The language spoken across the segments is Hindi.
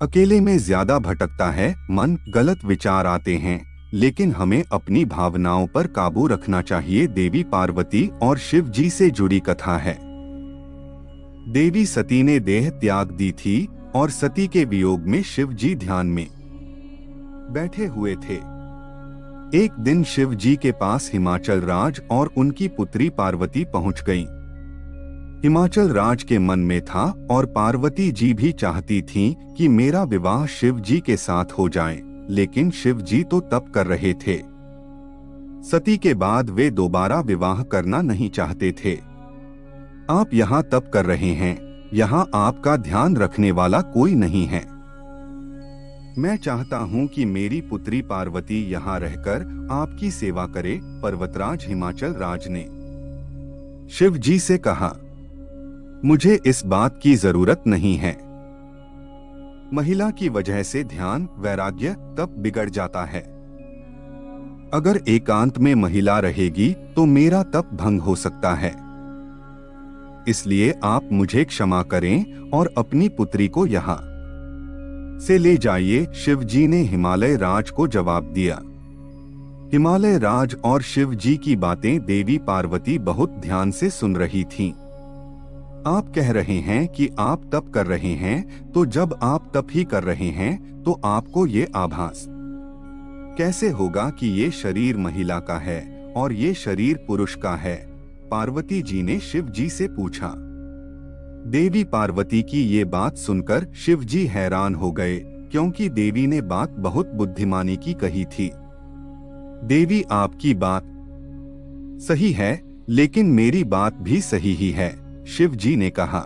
अकेले में ज्यादा भटकता है मन, गलत विचार आते हैं, लेकिन हमें अपनी भावनाओं पर काबू रखना चाहिए। देवी पार्वती और शिव जी से जुड़ी कथा है। देवी सती ने देह त्याग दी थी और सती के वियोग में शिव जी ध्यान में बैठे हुए थे। एक दिन शिव जी के पास हिमाचल राज और उनकी पुत्री पार्वती पहुंच गईं। हिमाचल राज के मन में था और पार्वती जी भी चाहती थीं कि मेरा विवाह शिव जी के साथ हो जाए, लेकिन शिव जी तो तप कर रहे थे। सती के बाद वे दोबारा विवाह करना नहीं चाहते थे। आप यहाँ तप कर रहे हैं, यहाँ आपका ध्यान रखने वाला कोई नहीं है। मैं चाहता हूँ कि मेरी पुत्री पार्वती यहाँ रहकर आपकी सेवा करे। पर्वतराज हिमाचल राज ने शिव जी से कहा, मुझे इस बात की जरूरत नहीं है। महिला की वजह से ध्यान, वैराग्य, तप बिगड़ जाता है। अगर एकांत में महिला रहेगी तो मेरा तप भंग हो सकता है। इसलिए आप मुझे क्षमा करें और अपनी पुत्री को यहाँ से ले जाइए। शिव जी ने हिमालय राज को जवाब दिया। हिमालय राज और शिव जी की बातें देवी पार्वती बहुत ध्यान से सुन रही थीं। आप कह रहे हैं कि आप तप कर रहे हैं, तो जब आप तप ही कर रहे हैं तो आपको ये आभास कैसे होगा कि ये शरीर महिला का है और ये शरीर पुरुष का है? पार्वती जी ने शिव जी से पूछा। देवी पार्वती की ये बात सुनकर शिव जी हैरान हो गए, क्योंकि देवी ने बात बहुत बुद्धिमानी की कही थी। देवी, आपकी बात सही है, लेकिन मेरी बात भी सही ही है, शिव जी ने कहा।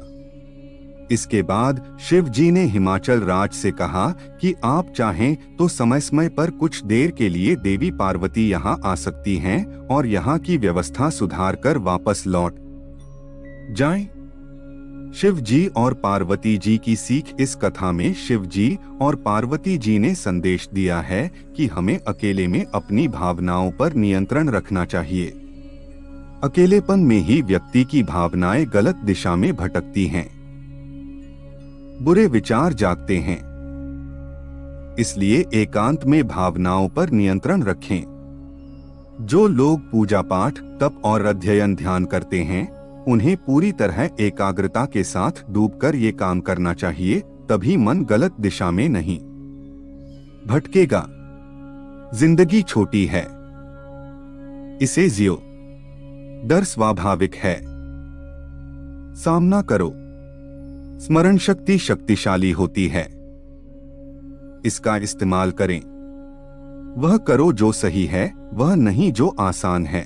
इसके बाद शिव जी ने हिमाचल राज से कहा कि आप चाहें तो समय समय पर कुछ देर के लिए देवी पार्वती यहाँ आ सकती हैं और यहाँ की व्यवस्था सुधार कर वापस लौट जाएं। शिव जी और पार्वती जी की सीख। इस कथा में शिव जी और पार्वती जी ने संदेश दिया है कि हमें अकेले में अपनी भावनाओं पर नियंत्रण रखना चाहिए। अकेलेपन में ही व्यक्ति की भावनाएं गलत दिशा में भटकती हैं, बुरे विचार जागते हैं। इसलिए एकांत में भावनाओं पर नियंत्रण रखें। जो लोग पूजा पाठ, तप और अध्ययन ध्यान करते हैं, उन्हें पूरी तरह एकाग्रता के साथ डूबकर ये काम करना चाहिए, तभी मन गलत दिशा में नहीं भटकेगा। जिंदगी छोटी है, इसे जियो। डर स्वाभाविक है, सामना करो। स्मरण शक्ति शक्तिशाली होती है, इसका इस्तेमाल करें। वह करो जो सही है, वह नहीं जो आसान है।